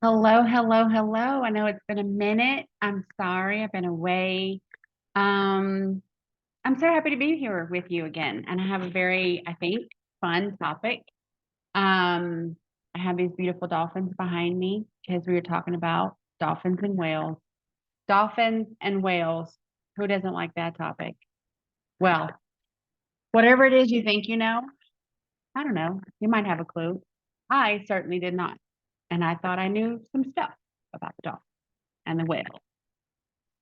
Hello, hello, hello. I know it's been a minute. I'm sorry, I've been away. Um, I'm so happy to be here with you again. And I have a very, I think, fun topic. Um, I have these beautiful dolphins behind me because we were talking about dolphins and whales. Dolphins and whales. Who doesn't like that topic? Well, whatever it is you think you know, I don't know. You might have a clue. I certainly did not. And I thought I knew some stuff about the dolphin and the whale.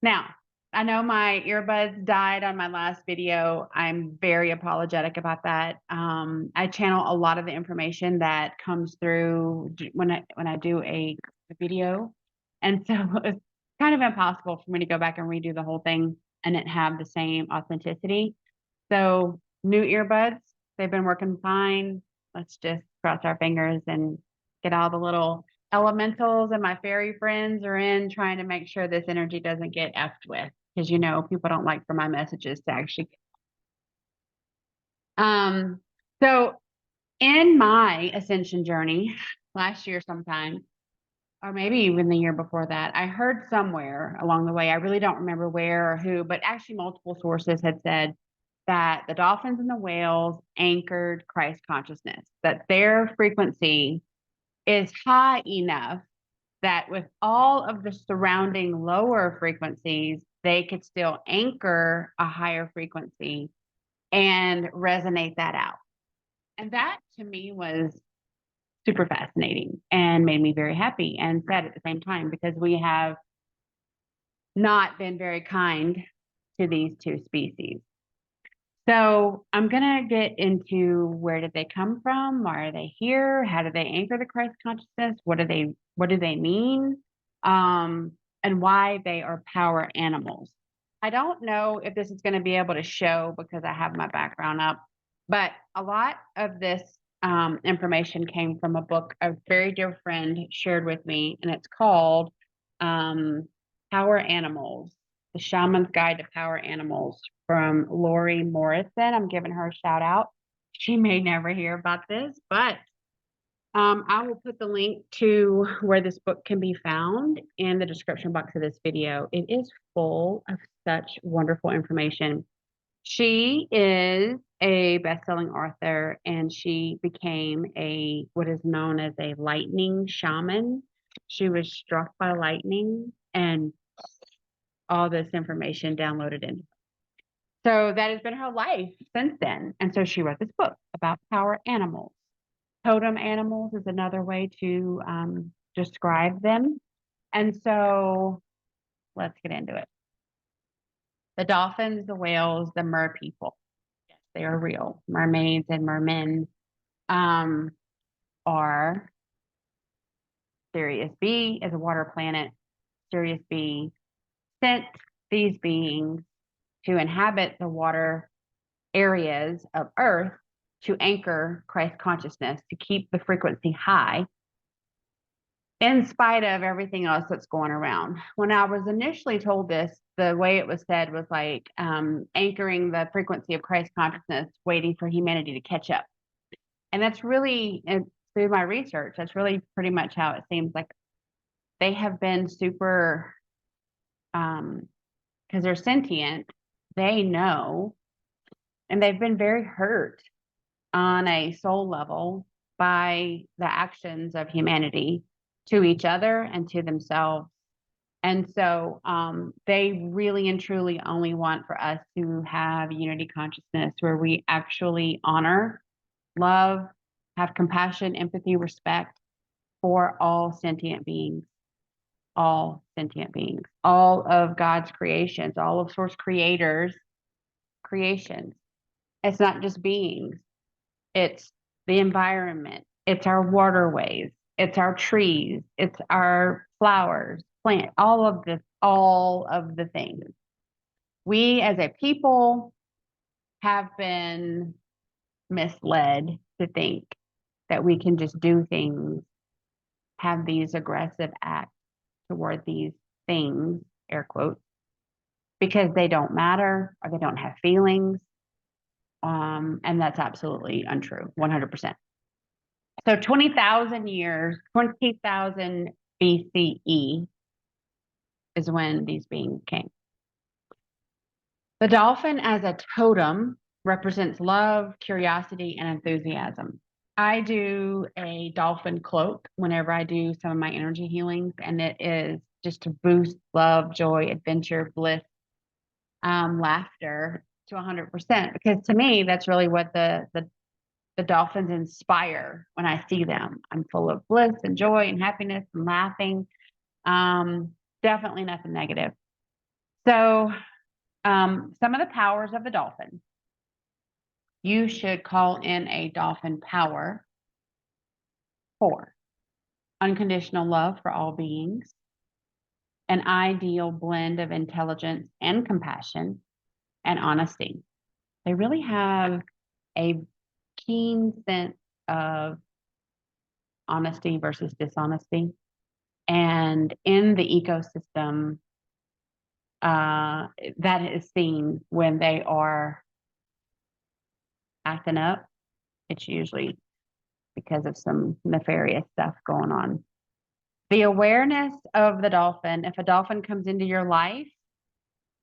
Now, I know my earbuds died on my last video. I'm very apologetic about that. I channel a lot of the information that comes through when I do a video, and so it's kind of impossible for me to go back and redo the whole thing and it have the same authenticity. So new earbuds, they've been working fine. Let's just cross our fingers and get all the little elementals and my fairy friends are in trying to make sure this energy doesn't get effed with because people don't like for my messages to actually so in my ascension journey last year sometime, or maybe even the year before that, I heard somewhere along the way, I really don't remember where or who, but actually multiple sources had said that the dolphins and the whales anchored Christ consciousness, that their frequency is high enough that with all of the surrounding lower frequencies, they could still anchor a higher frequency and resonate that out. And that to me was super fascinating and made me very happy and sad at the same time because we have not been very kind to these two species. So I'm gonna get into where did they come from? Why are they here? How do they anchor the Christ consciousness? What do they mean? And why they are power animals. I don't know if this is going to be able to show because I have my background up, but a lot of this information came from a book a very dear friend shared with me, and it's called Power Animals, The Shaman's Guide to Power Animals from Lori Morrison. I'm giving her a shout out. She may never hear about this, but I will put the link to where this book can be found in the description box of this video. It is full of such wonderful information. She is a best-selling author and she became a what is known as a lightning shaman. She was struck by lightning and all this information downloaded in. So that has been her life since then. And so she wrote this book about power animals. Totem animals is another way to describe them. And so let's get into it. The dolphins, the whales, the mer people. Yes, they are real. Mermaids and mermen um, are Sirius B is a water planet. Sirius B sent these beings to inhabit the water areas of Earth to anchor Christ consciousness, to keep the frequency high in spite of everything else that's going around. When I was initially told this, the way it was said was like anchoring the frequency of Christ consciousness, waiting for humanity to catch up. And that's really, through my research, that's really pretty much how it seems like they have been super, because they're sentient, they know, and they've been very hurt on a soul level by the actions of humanity to each other and to themselves. And so they really and truly only want for us to have unity consciousness where we actually honor, love, have compassion, empathy, respect for all sentient beings, all sentient beings, all of God's creations, all of Source Creator's creations. It's not just beings, it's the environment, it's our waterways, it's our trees, it's our flowers, plant, all of the things. We as a people have been misled to think that we can just do things, have these aggressive acts toward these things, air quotes, because they don't matter or they don't have feelings. And that's absolutely untrue, 100%. So 20,000 years, 20,000 BCE is when these beings came. The dolphin as a totem represents love, curiosity, and enthusiasm. I do a dolphin cloak whenever I do some of my energy healings, and it is just to boost love, joy, adventure, bliss, laughter to 100%. Because to me, that's really what the dolphins inspire when I see them. I'm full of bliss and joy and happiness and laughing. Definitely nothing negative. So, some of the powers of the dolphin. You should call in a dolphin power for unconditional love for all beings, an ideal blend of intelligence and compassion, and honesty. They really have a keen sense of honesty versus dishonesty. And in the ecosystem, that is seen when they are acting up. It's usually because of some nefarious stuff going on. The awareness of the dolphin, if a dolphin comes into your life,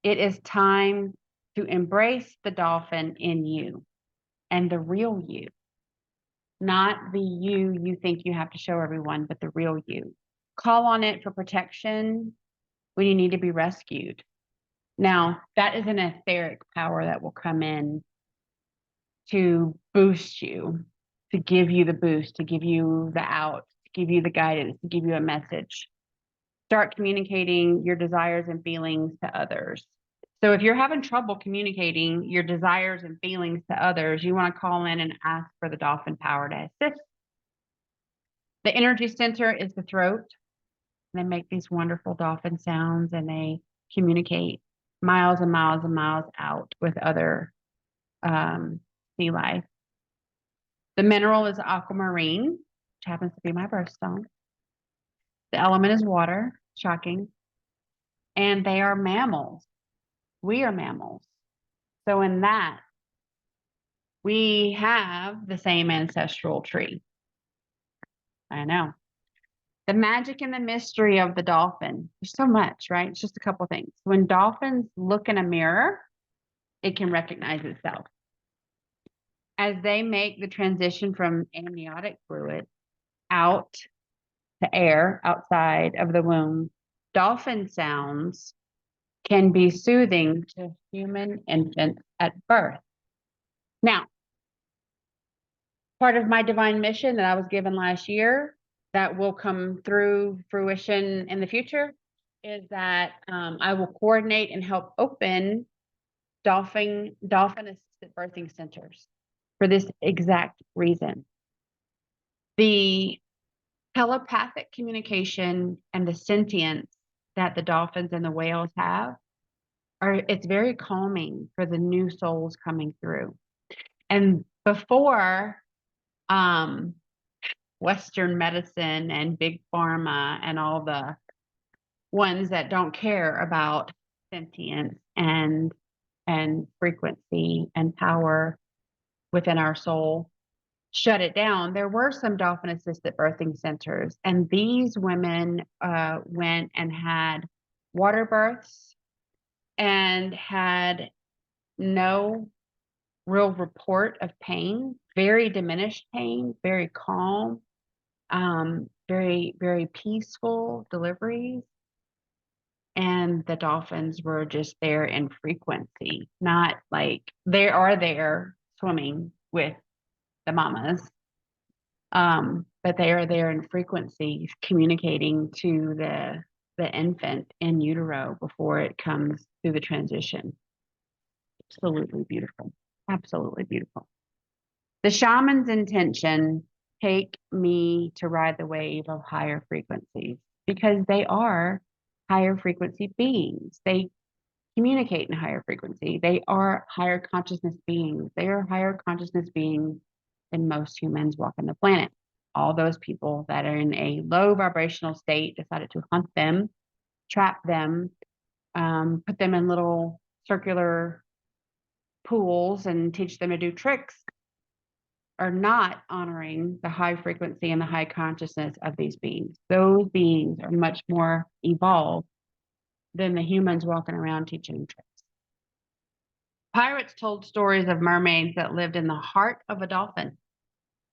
it is time to embrace the dolphin in you and the real you, not the you think you have to show everyone, but the real you. Call on it for protection when you need to be rescued. Now, that is an etheric power that will come in to boost you, to give you the boost, to give you the out, to give you the guidance, to give you a message. Start communicating your desires and feelings to others. So if you're having trouble communicating your desires and feelings to others, you want to call in and ask for the dolphin power to assist. The energy center is the throat. They make these wonderful dolphin sounds, and they communicate miles and miles and miles out with other sea life. The mineral is aquamarine, which happens to be my birthstone. The element is water, shocking. And they are mammals. We are mammals. So in that, we have the same ancestral tree. I know. The magic and the mystery of the dolphin. There's so much, right? It's just a couple things. When dolphins look in a mirror, it can recognize itself. As they make the transition from amniotic fluid out to air outside of the womb, dolphin sounds can be soothing to human infants at birth. Now, part of my divine mission that I was given last year that will come through fruition in the future is that I will coordinate and help open dolphin assisted birthing centers for this exact reason. The telepathic communication and the sentience that the dolphins and the whales have it's very calming for the new souls coming through. And before Western medicine and big pharma and all the ones that don't care about sentience and frequency and power within our soul shut it down, there were some dolphin assisted birthing centers, and these women went and had water births and had no real report of pain, very diminished pain, very calm, very, very peaceful deliveries. And the dolphins were just there in frequency, not like they are there swimming with the mamas. But they are there in frequency, communicating to the infant in utero before it comes through the transition. Absolutely beautiful. Absolutely beautiful. The shaman's intention, take me to ride the wave of higher frequencies, because they are higher frequency beings. They communicate in higher frequency. They are higher consciousness beings. They are higher consciousness beings than most humans walking the planet. All those people that are in a low vibrational state decided to hunt them, trap them, put them in little circular pools and teach them to do tricks. are not honoring the high frequency and the high consciousness of these beings. Those beings are much more evolved than the humans walking around teaching tricks. Pirates told stories of mermaids that lived in the heart of a dolphin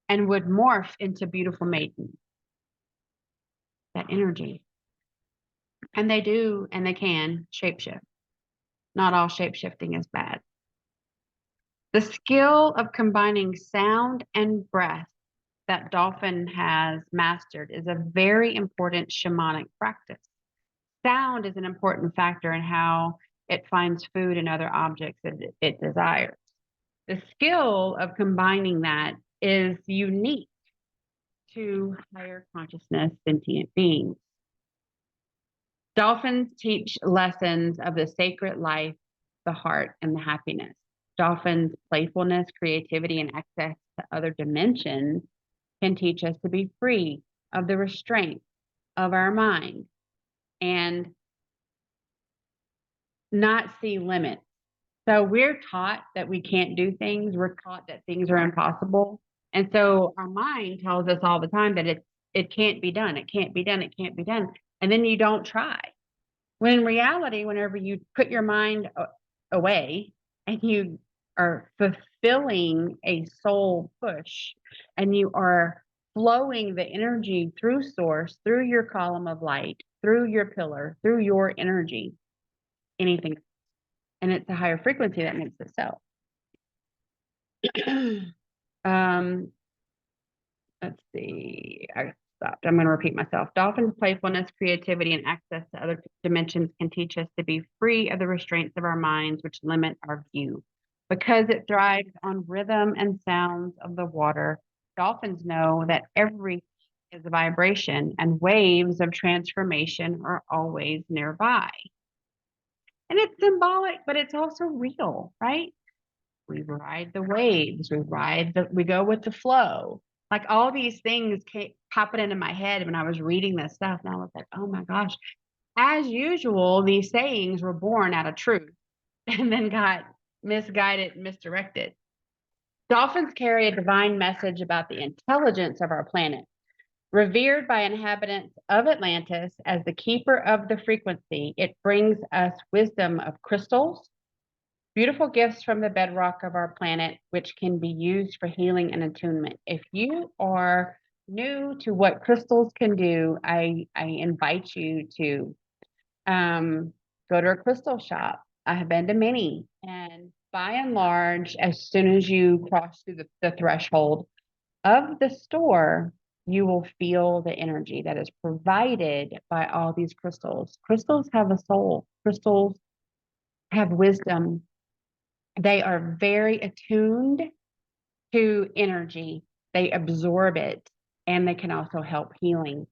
and would morph into beautiful maidens. That energy. And they do, and they can shapeshift. Not all shapeshifting is bad. The skill of combining sound and breath that dolphin has mastered is a very important shamanic practice. Sound is an important factor in how it finds food and other objects that it desires. The skill of combining that is unique to higher consciousness sentient beings. Dolphins teach lessons of the sacred life, the heart, and the happiness. Dolphins' playfulness, creativity, and access to other dimensions can teach us to be free of the restraint of our mind and not see limits. So we're taught that we can't do things. We're taught that things are impossible. And so our mind tells us all the time that it can't be done. It can't be done. It can't be done. And then you don't try. When in reality, whenever you put your mind away and you are fulfilling a soul push and you are flowing the energy through source, through your column of light, through your pillar, through your energy, anything. And it's a higher frequency that makes it so. Let's see. I stopped. I'm going to repeat myself. Dolphins' playfulness, creativity, and access to other dimensions can teach us to be free of the restraints of our minds, which limit our view. Because it thrives on rhythm and sounds of the water, dolphins know that everything is a vibration and waves of transformation are always nearby. And it's symbolic, but it's also real, right? We ride the waves, we go with the flow. Like all these things came popping into my head when I was reading this stuff. And I was like, oh my gosh. As usual, these sayings were born out of truth and then got misguided and misdirected. Dolphins carry a divine message about the intelligence of our planet. Revered by inhabitants of Atlantis as the keeper of the frequency, it brings us wisdom of crystals, beautiful gifts from the bedrock of our planet, which can be used for healing and attunement. If you are new to what crystals can do, I invite you to go to a crystal shop. I have been to many, and by and large, as soon as you cross through the threshold of the store, you will feel the energy that is provided by all these crystals. Crystals have a soul. Crystals have wisdom. They are very attuned to energy. They absorb it, and they can also help healing.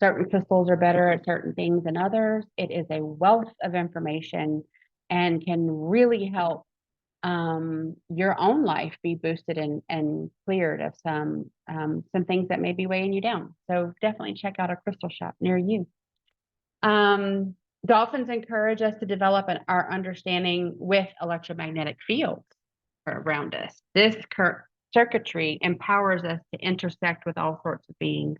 Certain crystals are better at certain things than others. It is a wealth of information and can really help your own life be boosted and cleared of some things that may be weighing you down. So definitely check out a crystal shop near you. Dolphins encourage us to develop our understanding with electromagnetic fields around us. This circuitry empowers us to intersect with all sorts of beings,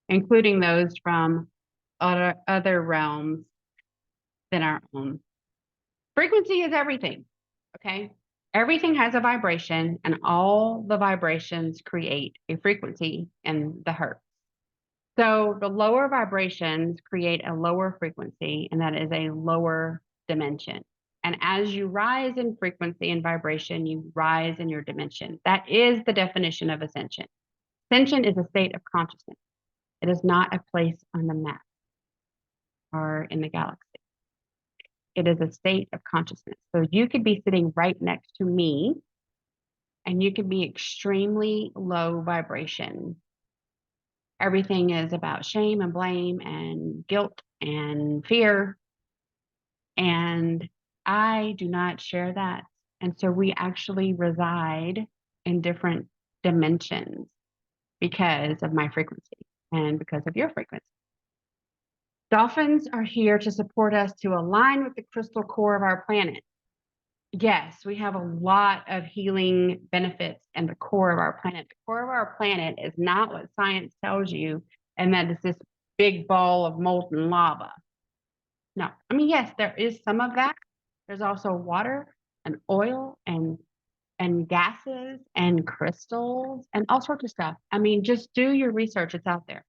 including those from other realms than our own. Frequency is everything, okay? Everything has a vibration, and all the vibrations create a frequency in the hertz. So the lower vibrations create a lower frequency, and that is a lower dimension. And as you rise in frequency and vibration, you rise in your dimension. That is the definition of ascension. Ascension is a state of consciousness. It is not a place on the map or in the galaxy. It is a state of consciousness. So you could be sitting right next to me, and you could be extremely low vibration. Everything is about shame and blame and guilt and fear. And I do not share that. And so we actually reside in different dimensions because of my frequency and because of your frequency. Dolphins are here to support us to align with the crystal core of our planet. yes, we have a lot of healing benefits in the core of our planet. The core of our planet is not what science tells you, and that is this big ball of molten lava. No, I mean, yes, there is some of that. There's also water and oil and gases and crystals and all sorts of stuff. I mean, just do your research. It's out there.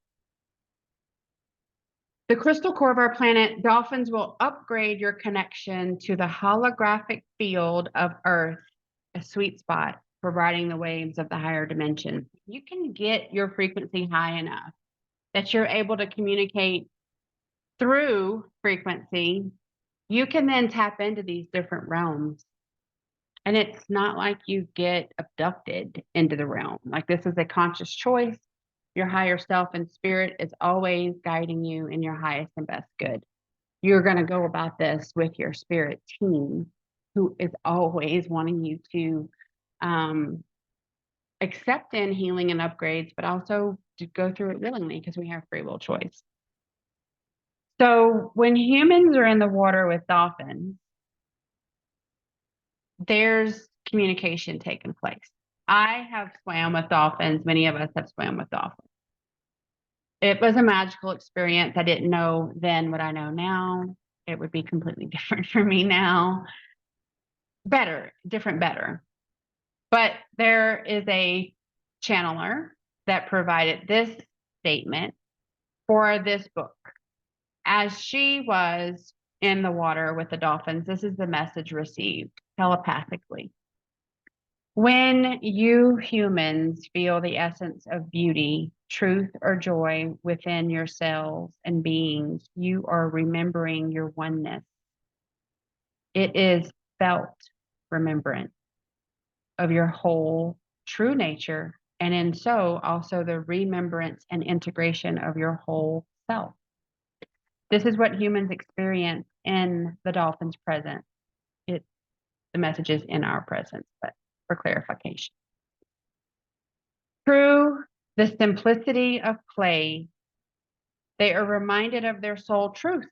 The crystal core of our planet, dolphins will upgrade your connection to the holographic field of Earth, a sweet spot for riding the waves of the higher dimension. You can get your frequency high enough that you're able to communicate through frequency. You can then tap into these different realms. And it's not like you get abducted into the realm. Like, this is a conscious choice. Your higher self and spirit is always guiding you in your highest and best good. You're going to go about this with your spirit team, who is always wanting you to accept in healing and upgrades, but also to go through it willingly, because we have free will choice. So when humans are in the water with dolphins, there's communication taking place. I have swam with dolphins. Many of us have swam with dolphins. It was a magical experience. I didn't know then what I know now. It would be completely different for me now. Better, different, better. But there is a channeler that provided this statement for this book. As she was in the water with the dolphins, this is the message received telepathically. When you humans feel the essence of beauty, truth, or joy within yourselves and beings, you are remembering your oneness. It is felt remembrance of your whole true nature, and in so also the remembrance and integration of your whole self. This is what humans experience in the dolphin's presence. The message is in our presence, but for clarification. Through the simplicity of play, they are reminded of their soul truth.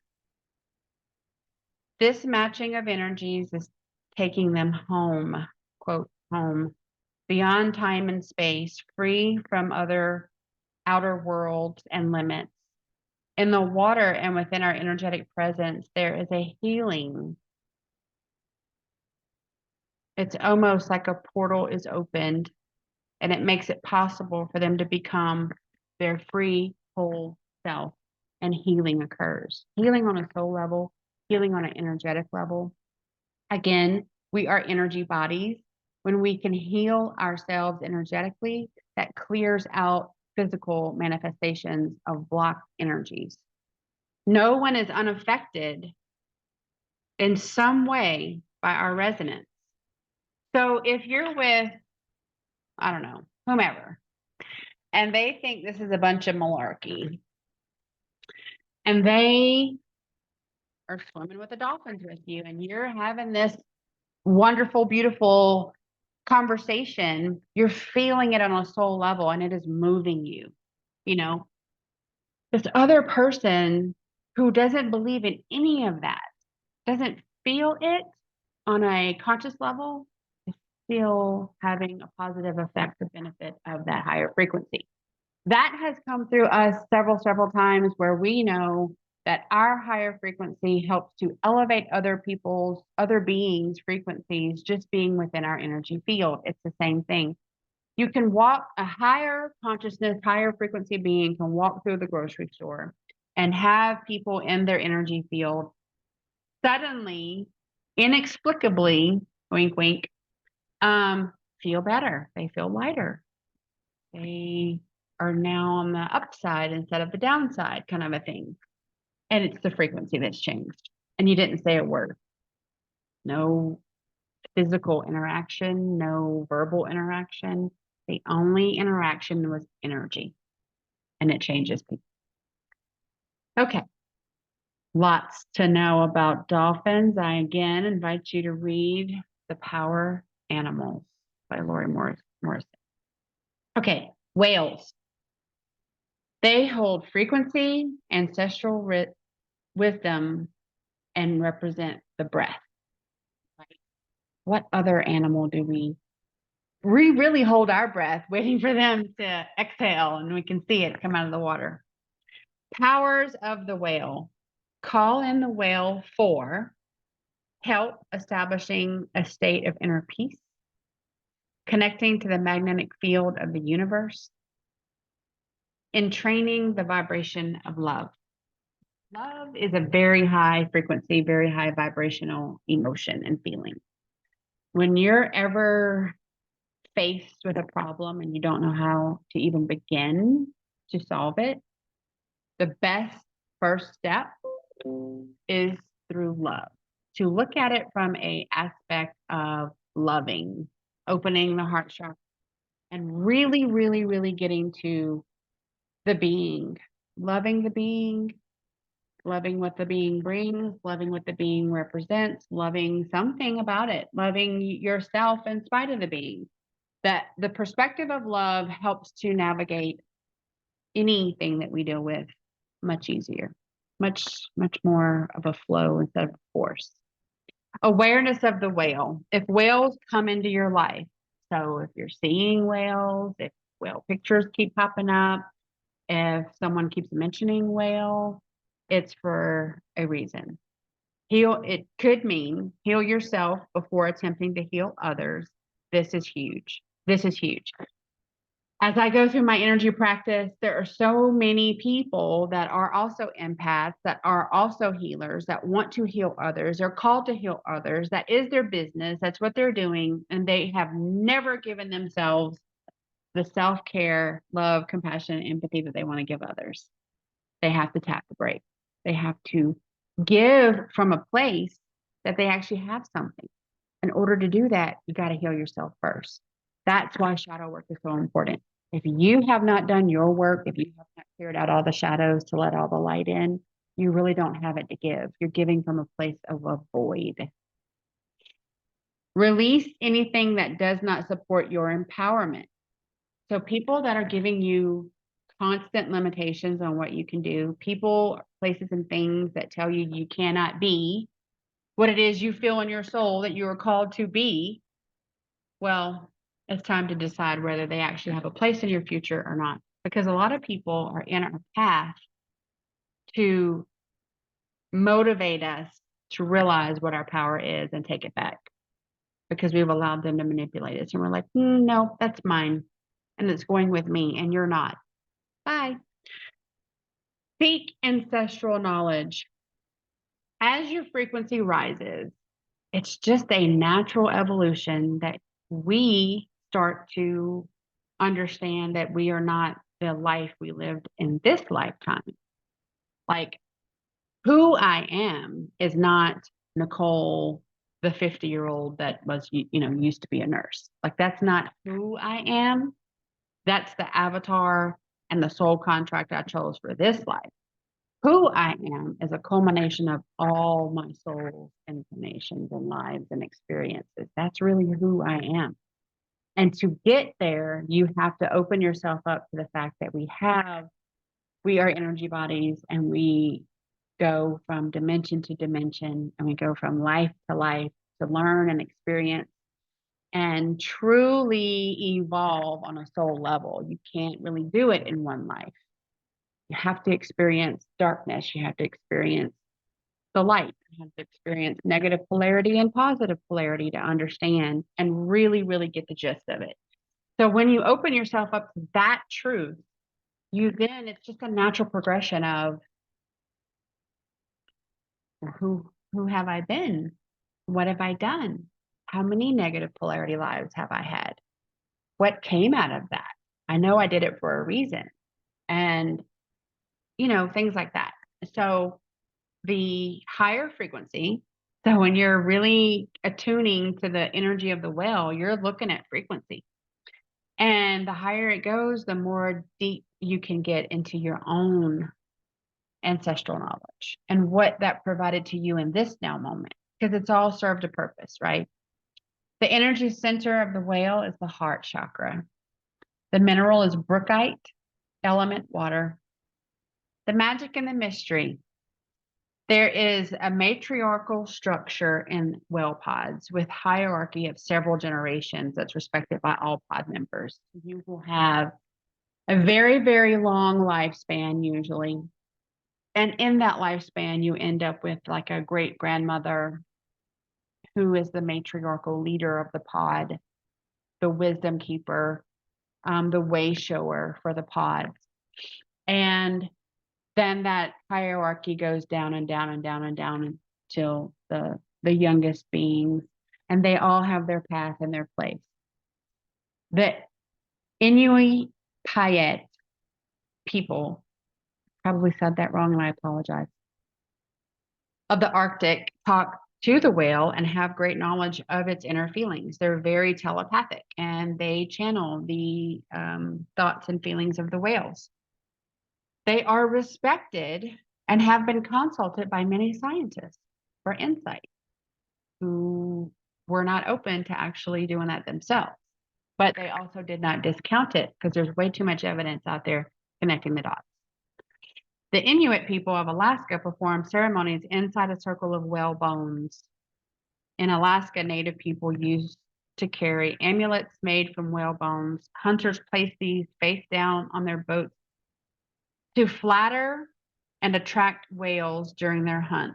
This matching of energies is taking them home, quote, home, beyond time and space, free from other outer worlds and limits. In the water and within our energetic presence, there is a healing. It's almost like a portal is opened, and it makes it possible for them to become their free, whole self, and healing occurs. Healing on a soul level, healing on an energetic level. Again, we are energy bodies. When we can heal ourselves energetically, that clears out physical manifestations of blocked energies. No one is unaffected in some way by our resonance. So if you're with, I don't know, whomever, and they think this is a bunch of malarkey, and they are swimming with the dolphins with you, and you're having this wonderful, beautiful conversation, you're feeling it on a soul level, and it is moving you. You know, this other person who doesn't believe in any of that, doesn't feel it on a conscious level, is still having a positive effect or benefit of that higher frequency. That has come through us several times, where we know that our higher frequency helps to elevate other people's, other beings' frequencies, just being within our energy field. It's the same thing. You can walk, a higher consciousness, higher frequency being can walk through the grocery store and have people in their energy field suddenly, inexplicably, wink, wink, feel better. They feel lighter. They are now on the upside instead of the downside, kind of a thing. And it's the frequency that's changed. And you didn't say a word. No physical interaction, no verbal interaction. The only interaction was energy. And it changes people. Okay. Lots to know about dolphins. I again invite you to read The Power Animals by Lori Morrison. Okay, whales. They hold frequency, ancestral wisdom, and represent the breath. Right? What other animal do we really hold our breath, waiting for them to exhale and we can see it come out of the water? Powers of the whale. Call in the whale for help establishing a state of inner peace, connecting to the magnetic field of the universe, entraining the vibration of love. Love is a very high frequency, very high vibrational emotion and feeling. When you're ever faced with a problem and you don't know how to even begin to solve it, the best first step is through love. To look at it from a aspect of loving, opening the heart chakra, and really, really, really getting to the being, loving the being, loving what the being brings, loving what the being represents, loving something about it, loving yourself in spite of the being. That the perspective of love helps to navigate anything that we deal with much easier, much more of a flow instead of a force. Awareness of the whale. If whales come into your life, so if you're seeing whales, if whale pictures keep popping up, if someone keeps mentioning whale, it's for a reason. It could mean heal yourself before attempting to heal others. This is huge. This is huge. As I go through my energy practice, there are so many people that are also empaths, that are also healers, that want to heal others, are called to heal others. That is their business. That's what they're doing. And they have never given themselves the self-care, love, compassion, and empathy that they want to give others. They have to tap the brake. They have to give from a place that they actually have something. In order to do that, you got to heal yourself first. That's why shadow work is so important. If you have not done your work, if you have not cleared out all the shadows to let all the light in, you really don't have it to give. You're giving from a place of a void. Release anything that does not support your empowerment. So people that are giving you constant limitations on what you can do, people, places, and things that tell you you cannot be what it is you feel in your soul that you are called to be, well, it's time to decide whether they actually have a place in your future or not. Because a lot of people are in our path to motivate us to realize what our power is and take it back, because we've allowed them to manipulate us. And we're like, no, that's mine. And it's going with me, and you're not. Bye. Seek ancestral knowledge. As your frequency rises, it's just a natural evolution that we start to understand that we are not the life we lived in this lifetime. Like, who I am is not Nicole, the 50-year-old that was, used to be a nurse. Like, that's not who I am. That's the avatar and the soul contract I chose for this life. Who I am is a culmination of all my soul's inclinations and lives and experiences. That's really who I am. And to get there, you have to open yourself up to the fact that we are energy bodies, and we go from dimension to dimension, and we go from life to life to learn and experience and truly evolve on a soul level. You can't really do it in one life. You have to experience darkness. You have to experience the light. You have to experience negative polarity and positive polarity to understand and really, really get the gist of it. So when you open yourself up to that truth, it's just a natural progression of who have I been? What have I done? How many negative polarity lives have I had? What came out of that? I know I did it for a reason. And, things like that. So the higher frequency, so when you're really attuning to the energy of the whale, you're looking at frequency. And the higher it goes, the more deep you can get into your own ancestral knowledge and what that provided to you in this now moment, because it's all served a purpose, right? The energy center of the whale is the heart chakra. The mineral is brookite, element water. The magic and the mystery. There is a matriarchal structure in whale pods with hierarchy of several generations that's respected by all pod members. You will have a very, very long lifespan usually. And in that lifespan, you end up with like a great grandmother who is the matriarchal leader of the pod, the wisdom keeper, the way shower for the pods. And then that hierarchy goes down and down and down and down until the youngest beings, and they all have their path and their place. The Inuit Paiet people, probably said that wrong and I apologize, of the Arctic talk to the whale and have great knowledge of its inner feelings. They're very telepathic and they channel the thoughts and feelings of the whales. They are respected and have been consulted by many scientists for insight who were not open to actually doing that themselves. But they also did not discount it because there's way too much evidence out there connecting the dots. The Inuit people of Alaska perform ceremonies inside a circle of whale bones. In Alaska, Native people used to carry amulets made from whale bones. Hunters placed these face down on their boats to flatter and attract whales during their hunt.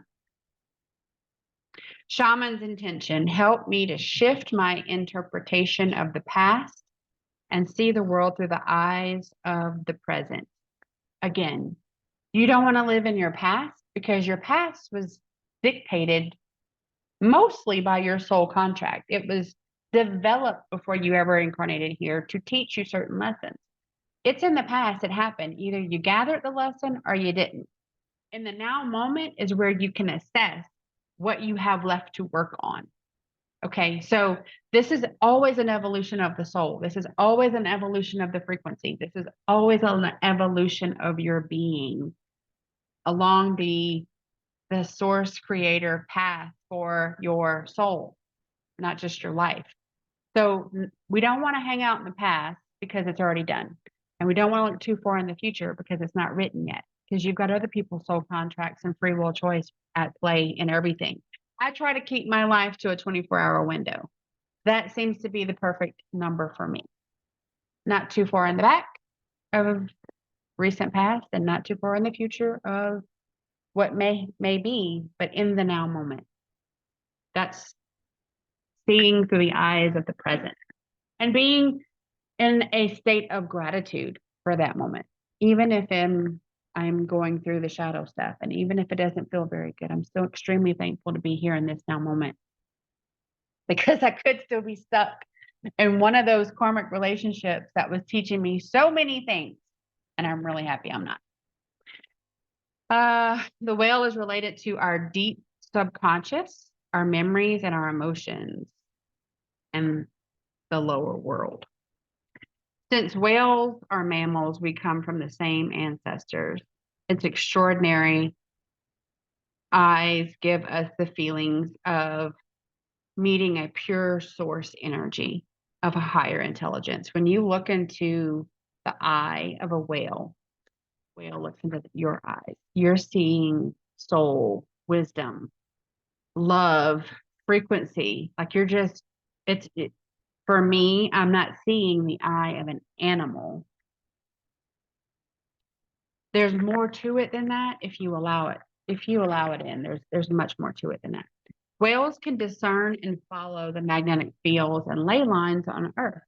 Shaman's intention helped me to shift my interpretation of the past and see the world through the eyes of the present. Again, you don't want to live in your past because your past was dictated mostly by your soul contract. It was developed before you ever incarnated here to teach you certain lessons. It's in the past, it happened. Either you gathered the lesson or you didn't. In the now moment is where you can assess what you have left to work on. Okay, so this is always an evolution of the soul. This is always an evolution of the frequency. This is always an evolution of your being along the source creator path for your soul, not just your life. So we don't want to hang out in the past because it's already done. And we don't want to look too far in the future because it's not written yet. Because you've got other people's soul contracts and free will choice at play in everything. I try to keep my life to a 24-hour window. That seems to be the perfect number for me. Not too far in the back of recent past and not too far in the future of what may be, but in the now moment. That's seeing through the eyes of the present and being in a state of gratitude for that moment. Even if I'm going through the shadow stuff, and even if it doesn't feel very good, I'm still extremely thankful to be here in this now moment because I could still be stuck in one of those karmic relationships that was teaching me so many things, and I'm really happy I'm not. The whale is related to our deep subconscious, our memories, and our emotions, and the lower world. Since whales are mammals, we come from the same ancestors. It's extraordinary. Eyes give us the feelings of meeting a pure source energy of a higher intelligence. When you look into the eye of a whale looks into your eyes, you're seeing soul, wisdom, love, frequency. Like you're just, for me, I'm not seeing the eye of an animal. There's more to it than that if you allow it. If you allow it in, there's much more to it than that. Whales can discern and follow the magnetic fields and ley lines on Earth.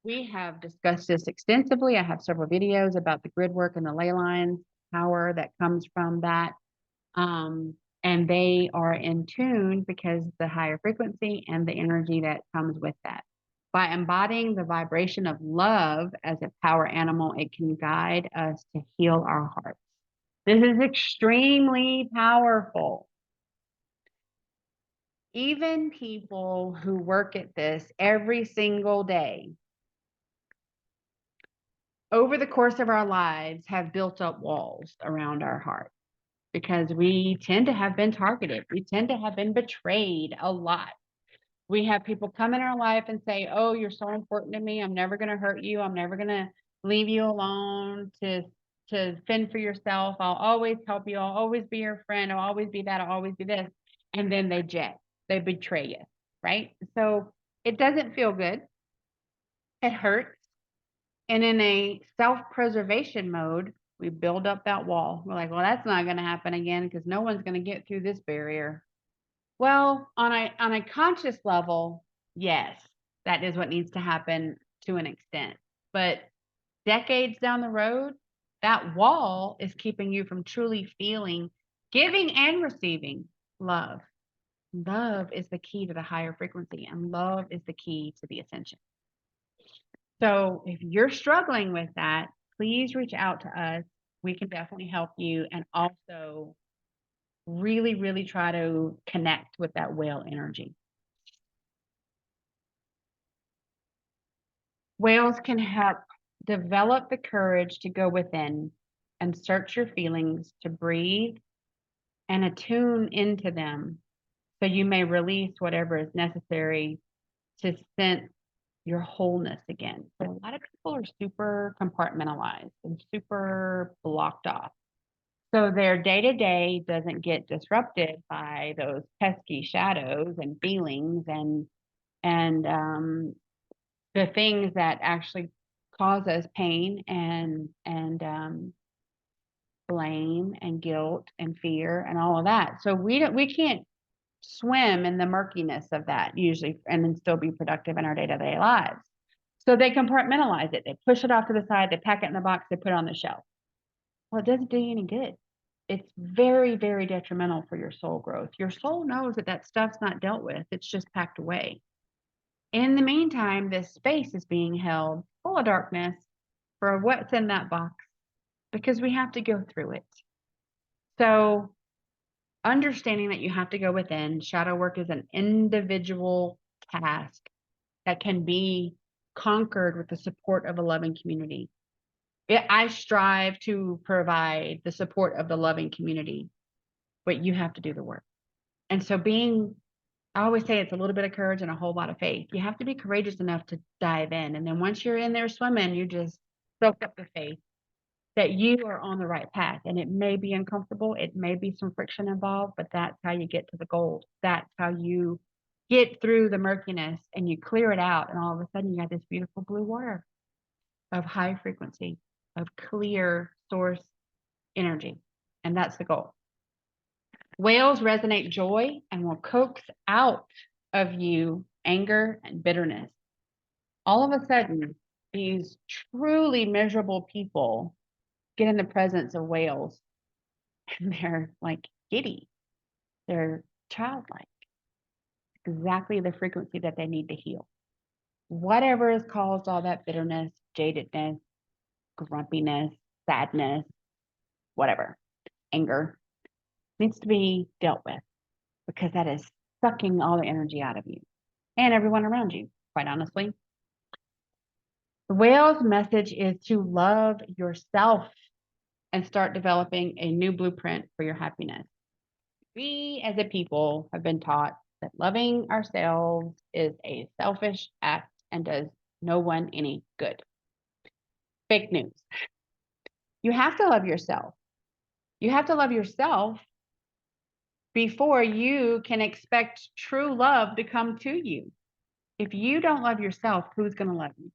We have discussed this extensively. I have several videos about the grid work and the ley lines, power that comes from that. And they are in tune because the higher frequency and the energy that comes with that. By embodying the vibration of love as a power animal, it can guide us to heal our hearts. This is extremely powerful. Even people who work at this every single day, over the course of our lives, have built up walls around our heart because we tend to have been targeted. We tend to have been betrayed a lot. We have people come in our life and say, oh, you're so important to me. I'm never going to hurt you. I'm never going to leave you alone to to fend for yourself. I'll always help you. I'll always be your friend. I'll always be that. I'll always be this. And then they jet. They betray you, right? So it doesn't feel good. It hurts. And in a self-preservation mode, we build up that wall. We're like, well, that's not going to happen again because no one's going to get through this barrier. Well, on a conscious level, yes, that is what needs to happen to an extent. But decades down the road, that wall is keeping you from truly feeling, giving and receiving love. Love is the key to the higher frequency, and love is the key to the ascension. So if you're struggling with that, please reach out to us. We can definitely help you, and also really, really try to connect with that whale energy. Whales can help develop the courage to go within and search your feelings, to breathe and attune into them so you may release whatever is necessary to sense your wholeness again. So a lot of people are super compartmentalized and super blocked off. So their day-to-day doesn't get disrupted by those pesky shadows and feelings and the things that actually cause us pain and blame and guilt and fear and all of that. So we can't swim in the murkiness of that usually and then still be productive in our day-to-day lives. So they compartmentalize it. They push it off to the side. They pack it in the box. They put it on the shelf. Well, it doesn't do you any good. It's very, very detrimental for your soul growth. Your soul knows that that stuff's not dealt with. It's just packed away. In the meantime, this space is being held full of darkness for what's in that box because we have to go through it. So understanding that you have to go within, shadow work is an individual task that can be conquered with the support of a loving community. I strive to provide the support of the loving community, but you have to do the work. And so I always say it's a little bit of courage and a whole lot of faith. You have to be courageous enough to dive in. And then once you're in there swimming, you just soak up the faith that you are on the right path. And it may be uncomfortable. It may be some friction involved, but that's how you get to the gold. That's how you get through the murkiness and you clear it out. And all of a sudden you got this beautiful blue water of high frequency, of clear source energy. And that's the goal. Whales resonate joy and will coax out of you anger and bitterness. All of a sudden, these truly miserable people get in the presence of whales and they're like giddy. They're childlike. Exactly the frequency that they need to heal. Whatever has caused all that bitterness, jadedness, grumpiness, sadness, whatever, anger, needs to be dealt with because that is sucking all the energy out of you and everyone around you, quite honestly. The whale's message is to love yourself and start developing a new blueprint for your happiness. We as a people have been taught that loving ourselves is a selfish act and does no one any good. Fake news. You have to love yourself. You have to love yourself before you can expect true love to come to you. If you don't love yourself, who's going to love you?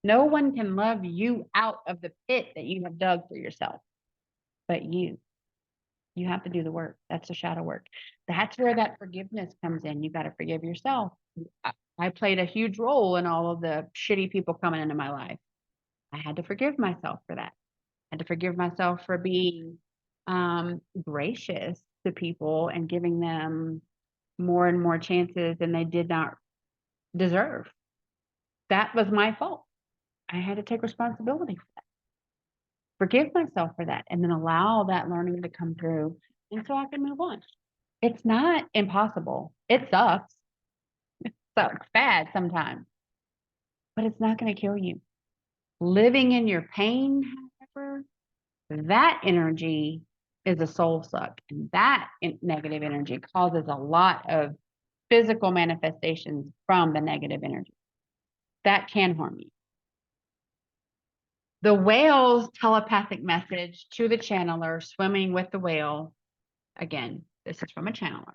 No one can love you out of the pit that you have dug for yourself, but you. You have to do the work. That's the shadow work. That's where that forgiveness comes in. You got to forgive yourself. I played a huge role in all of the shitty people coming into my life. I had to forgive myself for that. I had to forgive myself for being gracious to people and giving them more and more chances than they did not deserve. That was my fault. I had to take responsibility for that. Forgive myself for that, and then allow that learning to come through, and so I can move on. It's not impossible. It sucks. It sucks bad sometimes, but it's not going to kill you. Living in your pain, however, that energy is a soul suck, and that negative energy causes a lot of physical manifestations from the negative energy that can harm you. The whale's telepathic message to the channeler swimming with the whale. Again, this is from a channeler.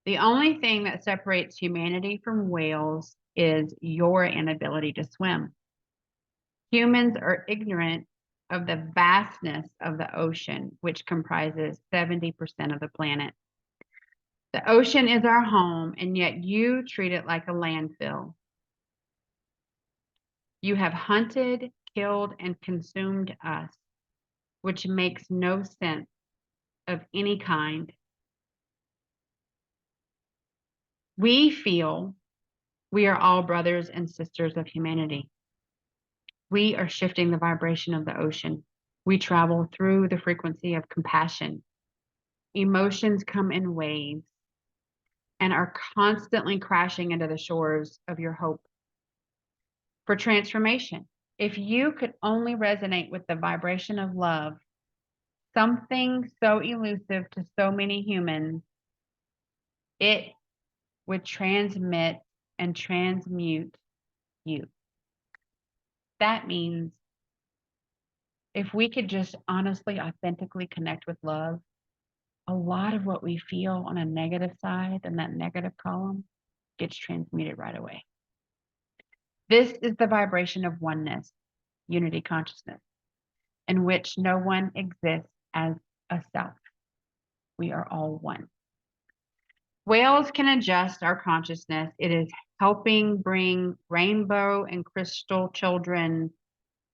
The only thing that separates humanity from whales is your inability to swim. Humans are ignorant of the vastness of the ocean, which comprises 70% of the planet. The ocean is our home, and yet you treat it like a landfill. You have hunted, killed, and consumed us, which makes no sense of any kind. We feel we are all brothers and sisters of humanity. We are shifting the vibration of the ocean. We travel through the frequency of compassion. Emotions come in waves and are constantly crashing into the shores of your hope for transformation. If you could only resonate with the vibration of love, something so elusive to so many humans, it would transmit and transmute you. That means if we could just honestly, authentically connect with love, a lot of what we feel on a negative side and that negative column gets transmuted right away. This is the vibration of oneness, unity consciousness, in which no one exists as a self. We are all one. Whales can adjust our consciousness. It is helping bring rainbow and crystal children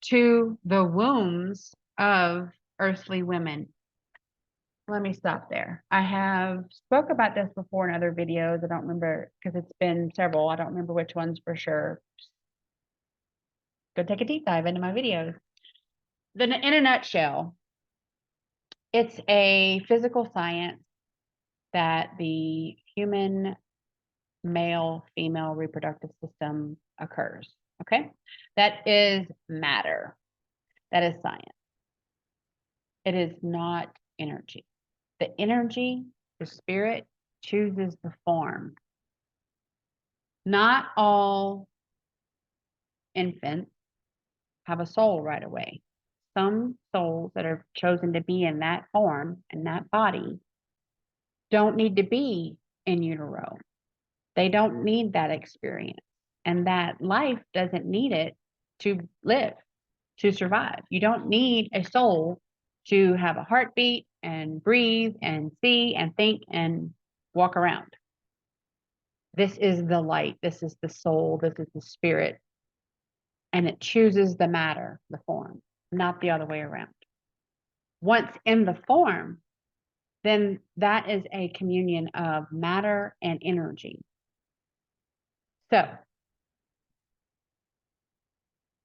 to the wombs of earthly women. Let me stop there. I have spoke about this before in other videos. I don't remember because it's been several. I don't remember which ones for sure. Go take a deep dive into my videos. In a nutshell, it's a physical science that the human male-female reproductive system occurs. Okay? That is matter. That is science. It is not energy. The energy, the spirit, chooses the form. Not all infants have a soul right away. Some souls that are chosen to be in that form, in that body, don't need to be in utero. They don't need that experience. And that life doesn't need it to live, to survive. You don't need a soul to have a heartbeat and breathe and see and think and walk around. This is the light. This is the soul. This is the spirit. And it chooses the matter, the form, not the other way around. Once in the form, then that is a communion of matter and energy. So,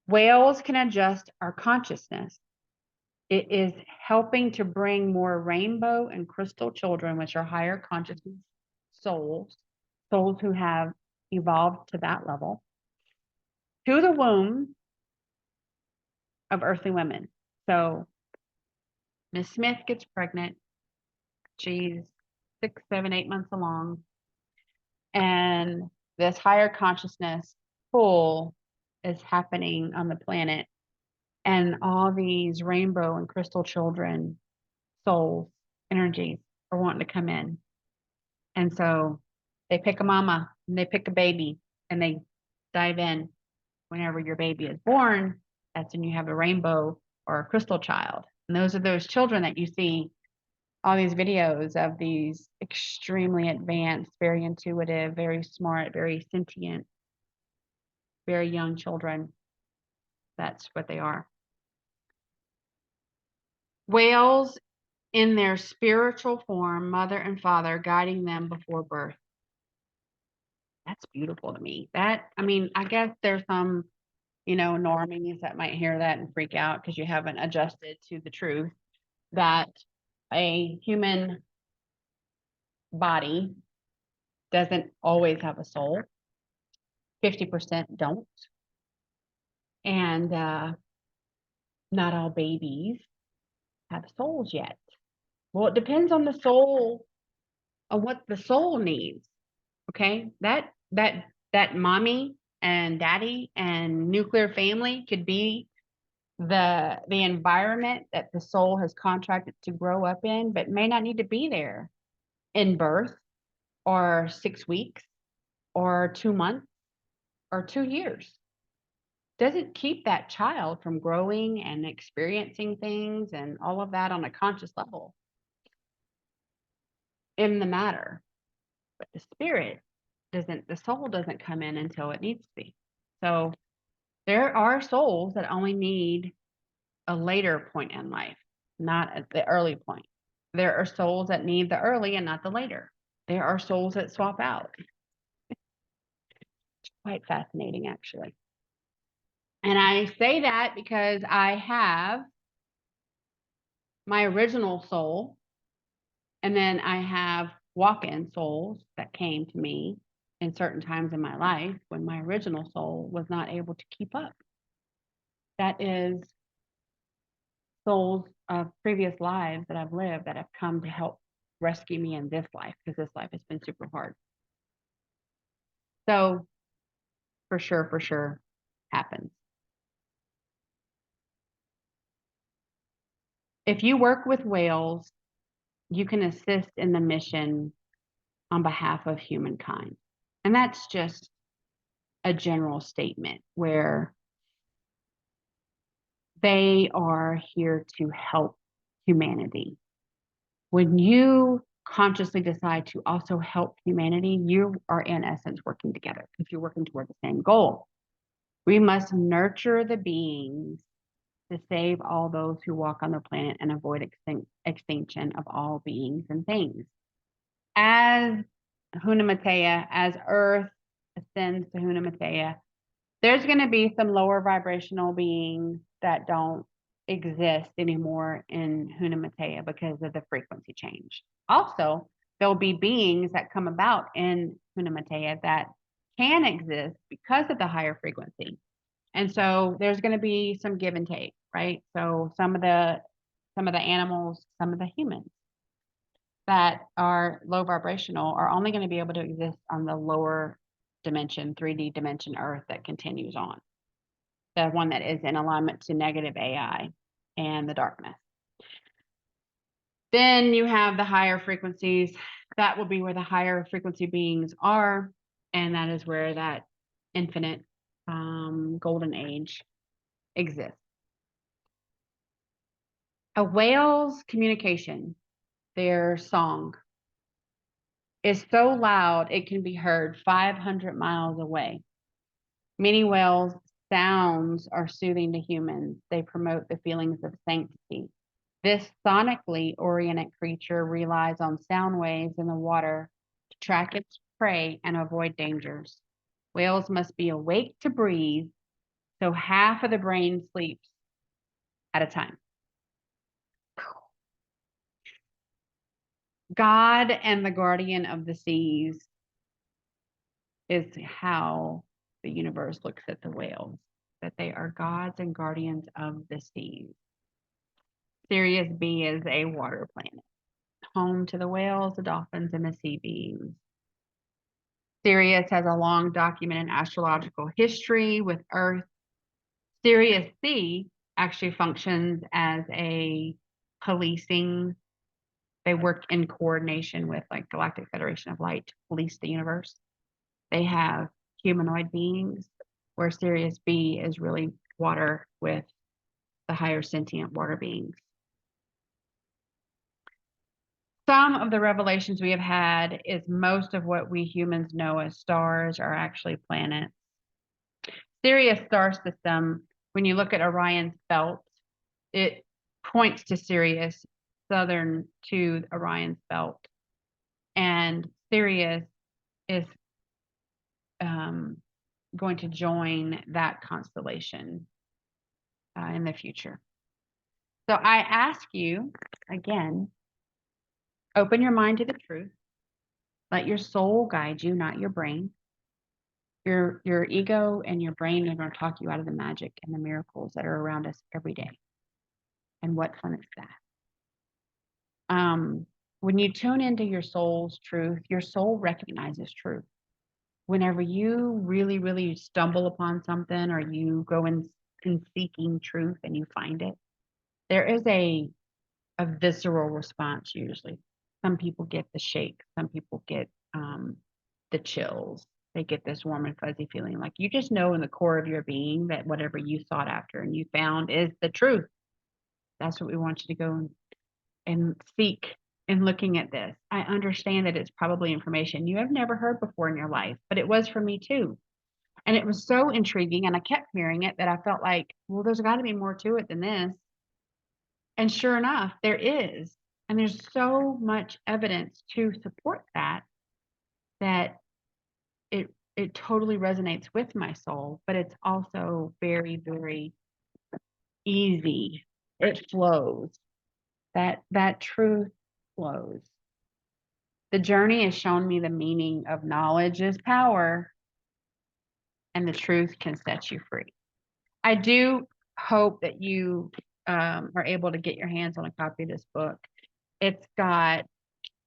whales can adjust our consciousness. It is helping to bring more rainbow and crystal children, which are higher consciousness souls who have evolved to that level, to the womb of earthly women. So Miss Smith gets pregnant. She's 6, 7, 8 months along. And this higher consciousness pull is happening on the planet. And all these rainbow and crystal children, souls, energies are wanting to come in. And so they pick a mama and they pick a baby and they dive in. Whenever your baby is born, that's when you have a rainbow or a crystal child. And those are those children that you see all these videos of, these extremely advanced, very intuitive, very smart, very sentient, very young children. That's what they are. Whales in their spiritual form, mother and father guiding them before birth. That's beautiful to me. I guess there's some, normies that might hear that and freak out because you haven't adjusted to the truth that a human body doesn't always have a soul. 50% don't. And not all babies have souls yet. Well, it depends on the soul, on what the soul needs. Okay, that mommy and daddy and nuclear family could be the environment that the soul has contracted to grow up in, but may not need to be there in birth or 6 weeks or 2 months or 2 years. Doesn't keep that child from growing and experiencing things and all of that on a conscious level in the matter. But the spirit doesn't, the soul doesn't come in until it needs to be. So there are souls that only need a later point in life, not at the early point. There are souls that need the early and not the later. There are souls that swap out. It's quite fascinating, actually. And I say that because I have my original soul, and then I have walk-in souls that came to me in certain times in my life when my original soul was not able to keep up. That is souls of previous lives that I've lived that have come to help rescue me in this life, because this life has been super hard. So for sure happens. If you work with whales, you can assist in the mission on behalf of humankind. And that's just a general statement where they are here to help humanity. When you consciously decide to also help humanity, you are in essence working together because you're working toward the same goal. We must nurture the beings to save all those who walk on the planet and avoid extinction of all beings and things. As Hunamatea, as Earth ascends to Hunamatea, there's going to be some lower vibrational beings that don't exist anymore in Hunamatea because of the frequency change. Also, there'll be beings that come about in Hunamatea that can exist because of the higher frequency. And so there's going to be some give and take, right? So some of the animals, some of the humans that are low vibrational are only going to be able to exist on the lower dimension, 3D dimension Earth that continues on. The one that is in alignment to negative AI and the darkness. Then you have the higher frequencies. That will be where the higher frequency beings are. And that is where that infinite golden age exists. A whale's communication, their song, is so loud it can be heard 500 miles away. Many whales' sounds are soothing to humans. They promote the feelings of sanctity. This sonically oriented creature relies on sound waves in the water to track its prey and avoid dangers. Whales must be awake to breathe, so half of the brain sleeps at a time. God and the guardian of the seas is how the universe looks at the whales, that they are gods and guardians of the seas. Sirius B is a water planet, home to the whales, the dolphins, and the sea beings. Sirius has a long documented astrological history with Earth. Sirius C actually functions as a policing. They work in coordination with like Galactic Federation of Light to police the universe. They have humanoid beings, where Sirius B is really water with the higher sentient water beings. Some of the revelations we have had is most of what we humans know as stars are actually planets. Sirius star system, when you look at Orion's belt, it points to Sirius, southern to Orion's belt. And Sirius is going to join that constellation in the future. So I ask you, again, open your mind to the truth. Let your soul guide you, not your brain. Your ego and your brain are going to talk you out of the magic and the miracles that are around us every day. And what fun is that? When you tune into your soul's truth, your soul recognizes truth. Whenever you really, really stumble upon something, or you go and in seeking truth and you find it, there is a visceral response usually. Some people get the shake, some people get the chills. They get this warm and fuzzy feeling, like you just know in the core of your being that whatever you sought after and you found is the truth. That's what we want you to go and seek in looking at this. I understand that it's probably information you have never heard before in your life, but it was for me too. And it was so intriguing, and I kept hearing it that I felt like, well, there's got to be more to it than this. And sure enough, there is. And there's so much evidence to support that, that it totally resonates with my soul, but it's also very, very easy. It flows. That truth flows. The journey has shown me the meaning of knowledge is power, and the truth can set you free. I do hope that you are able to get your hands on a copy of this book. It's got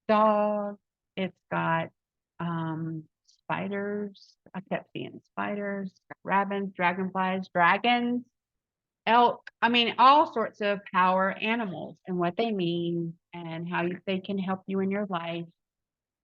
dogs, it's got spiders. I kept seeing spiders, rabbits, dragonflies, dragons, elk. I mean, all sorts of power animals and what they mean and how they can help you in your life.